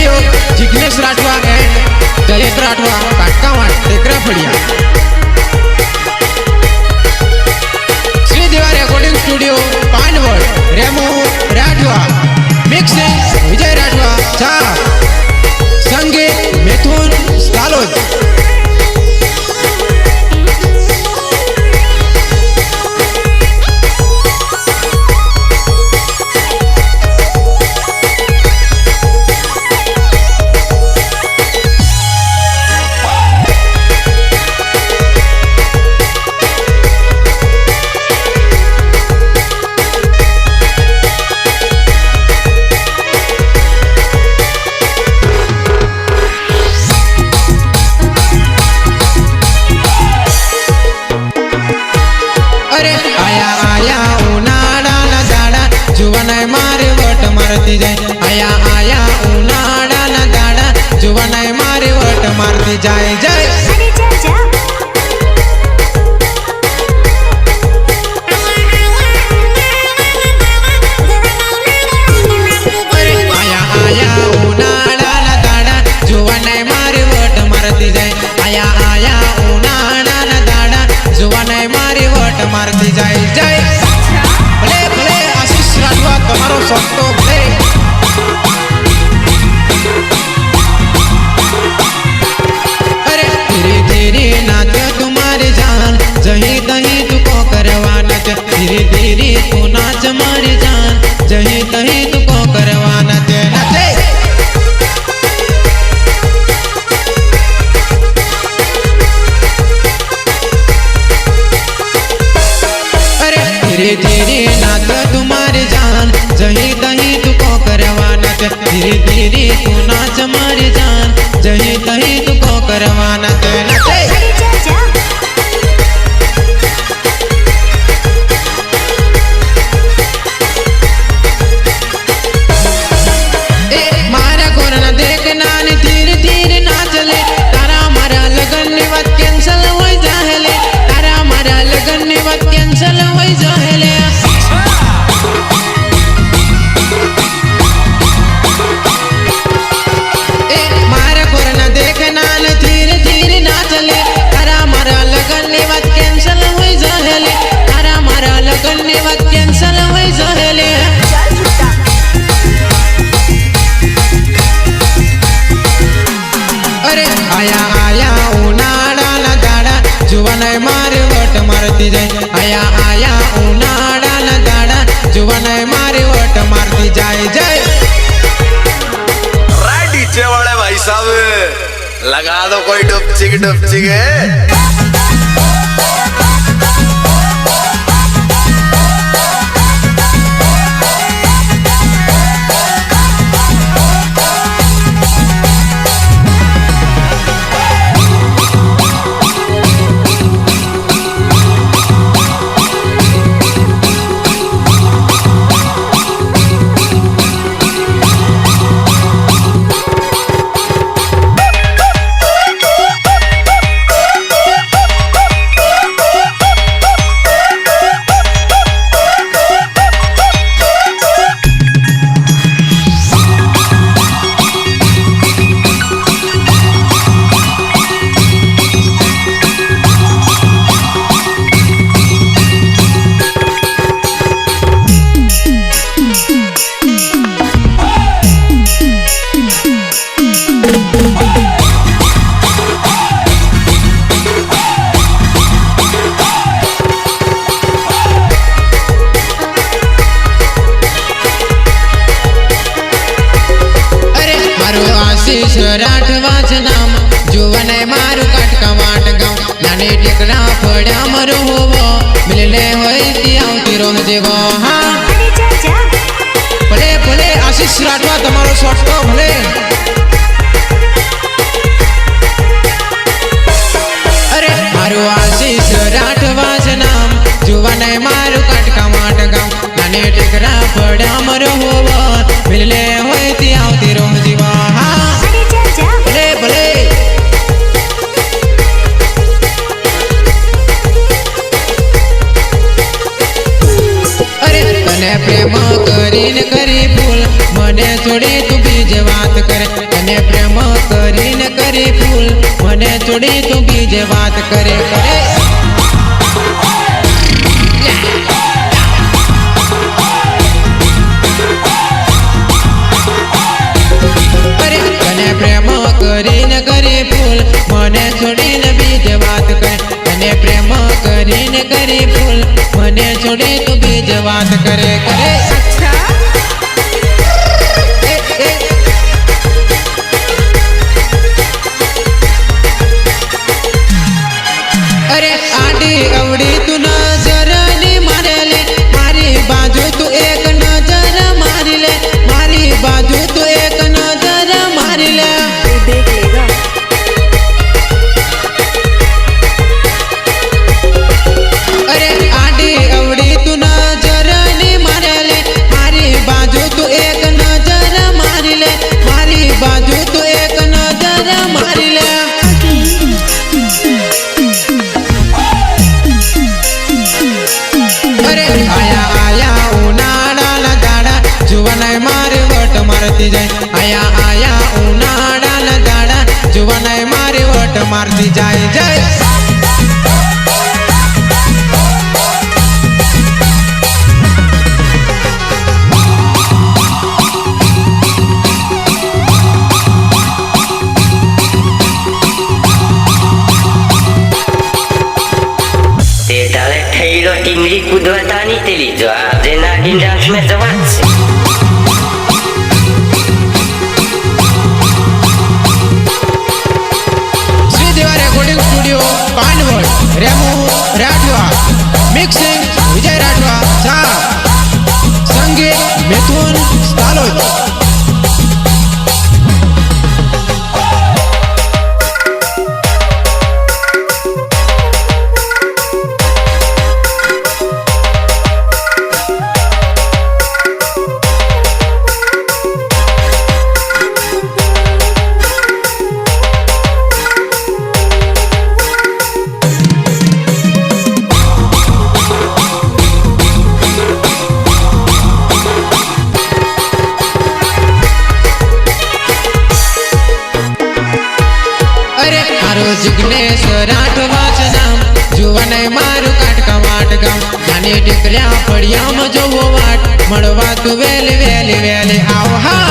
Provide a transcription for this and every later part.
सहयोग जिग्नेश राठवा एंड जयेश राठवा काटकावाट टेकरा फड़िया। Shrideva recording studio Panwad Remo Rathwa mixing Vijay Rathwa छाप संगीत मिथुन सालोद। आया आया उनाड़ा ना दाड़ा जुवानाय मारे वट मारती जाए जय आया आया उनाड़ा ना दाड़ा जुवानाय मारे वट मारती जाए। आया आया उनाड़ा ना दाड़ा जुवानाय मारे वट मारती जाए जय। भले भले आशीष राठवा तमारो सस्तो भले। जही तही तुको करवाना धीरे धीरे तू नाच मारी जान जही तही तुको करवाना नचे। अरे धीरे धीरे नाच तुम्हारी जान जही तही तुको करवाना धीरे धीरे तू नाच मारी जान जही तही तुको करवाना नचे। आया आया उनाड़ा ना दाड़ा जुवानाय मारे वट मारती जाए। आया आया उनाड़ा ना दाड़ा जुवानाय मारे वट मारती जाए जय। डीजे वाले भाई साहब लगा दो कोई डुपचिक डुपचिक राठवाच नाम जुवानाय मारू काटकावाट गाव नाने टेकरा फड्या मरो होवो मिलले होय ती आवती रोह देवो। हाँ भले भले आशीष राठवा तमारो सोटो भले। अरे मारू आशीष राठवाच नाम जुवानाय मारू काटकावाट गाव नाने टेकरा फड्या मरो होवो मिलले होय ती आवती रोह देवो। हाँ प्रेम करीन करी फूल मने छोड़ी तू बीजे बात करे તને પ્રેમ કરીને કરી ફૂલ મને છોડી તું બીજે વાત કરે કરે તને પ્રેમ કરીને કરી ફૂલ મને છોડીને બીજે વાત કરે તને પ્રેમ કરીને કરી ફૂલ મને છોડી તું બીજે વાત કરે કરે અરે આડી અવડી તું નજર ની મારે લે મારી બાજુ તું એક નજર મારી લે મારી બાજુ તું એક નજર મારી લે देख लेगा। અરે આડી અવડી તું નજર ની મારે લે મારી બાજુ તું એક નજર મારી લે મારી બાજુ તું એક નજર મારી લે અરે આયા આયા ઉનાળાના દાડા જુવાનાય મારી વટ મારતી જાય આયા આયા ઉનાળાના દાડા જુવાનાય મારી વટ મારતી જાય જાય તે તારે ઠેલો ટીંગલી કૂદવાતા નહીં તેલી જો આજે નાગીન ડાન્સ મેં જવાન છે Shrideva recording studio Panwad Remu Rathwa mixing Vijay Rathwa છાપ સંગીત મિથુન સ્થાલોદ અરે મારો જિગ્નેશ રાઠવા છે નામ જુવાનાય મારું કાટકા વાટ ગામ નાની ટીકર્યા ફળિયામાં જોવો વાટ મળવા તું વેલી વેલી વેલી આવ હા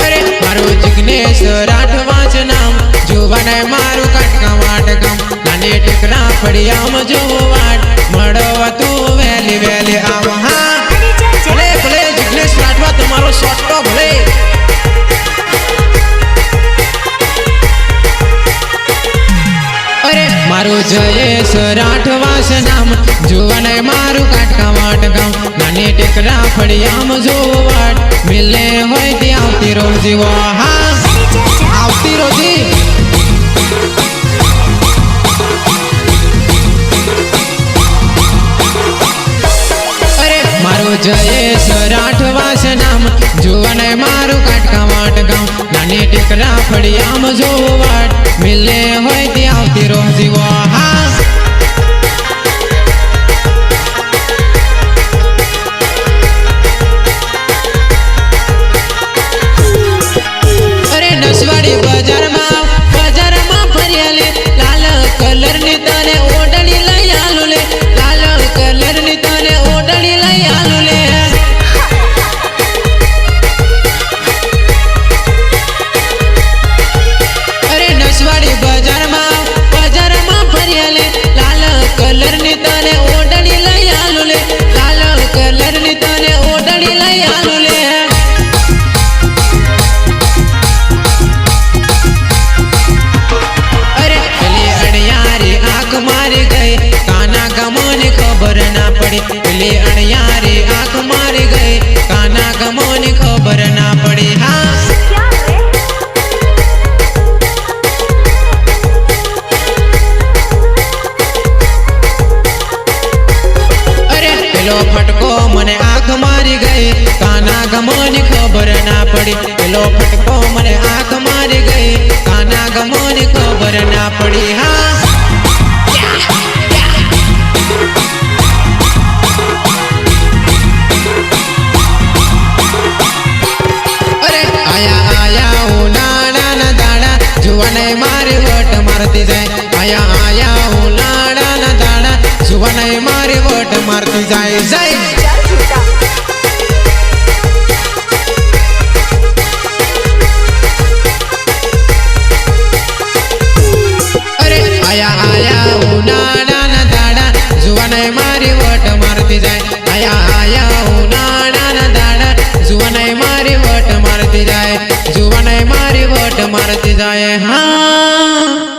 અરે મારું જિગ્નેશ રાઠવા છે નામ જુવાનાય મારું કાટકા વાટ ગામ નાની ટીકરા ફળિયામાં જોવો વાટ મળવા તું વેલી વેલી આવ હા ભલે ભલે જિગ્નેશ રાઠવા તમારો શોર્ટ ભલે અરે મારું જયેશ રાઠવા છે નામ જુવાનાય મારું કાટકા વાટ ગામ નાની ટેકરા ફળિયામાં જોવો વાટ મિલે હોય તે આવતી રોજી હા આવતી રોજી મારું જયેશ રાઠવા છે નામ જુવાનાય મારું કાટકા વાટ ગામ નાની ટીકરા ફળિયામાં જોવો વાટ મિલે હોય તે આવતી રોજી હા અરે નસવાડી બજારમાં ફરિયાલે લાલ કલરની તને ઓઢણી લઈ આલુ લે લાલ કલરની તને ઓઢણી લઈ આલુ લે અરે નસવાડી બજારમાં ફરિયાલે લાલ કલરની તને ઓઢણી લઈ આલુ લે લાલ કલરની તને ઓઢણી લઈ આલુ લે મારી ગઈ કાના ગમોને ખબર ના પડી પેલી અણિયારી આંખ મારી ગઈ કાના ગમોને ખબર ના પડી હા અરે પેલો ફટકો મને આંખ મારી ગઈ કાના ગમોને ખબર ના પડી પેલો ફટકો મને આંખ મારી ગઈ કાના ગમોને ખબર ના પડી હા મારી વોટ મારતી જાય આયા આયા ઉનાળાના દાડા જુવાને મારી વોટ મારતી જાય જાય ઉનાળાના દાડા જુવાને મારી વોટ મારતી જાય આયા ઉનાળાના દાડા જુવાને મારી વોટ મારતી જાય જુવાને મારી વોટ મારતી જાય હા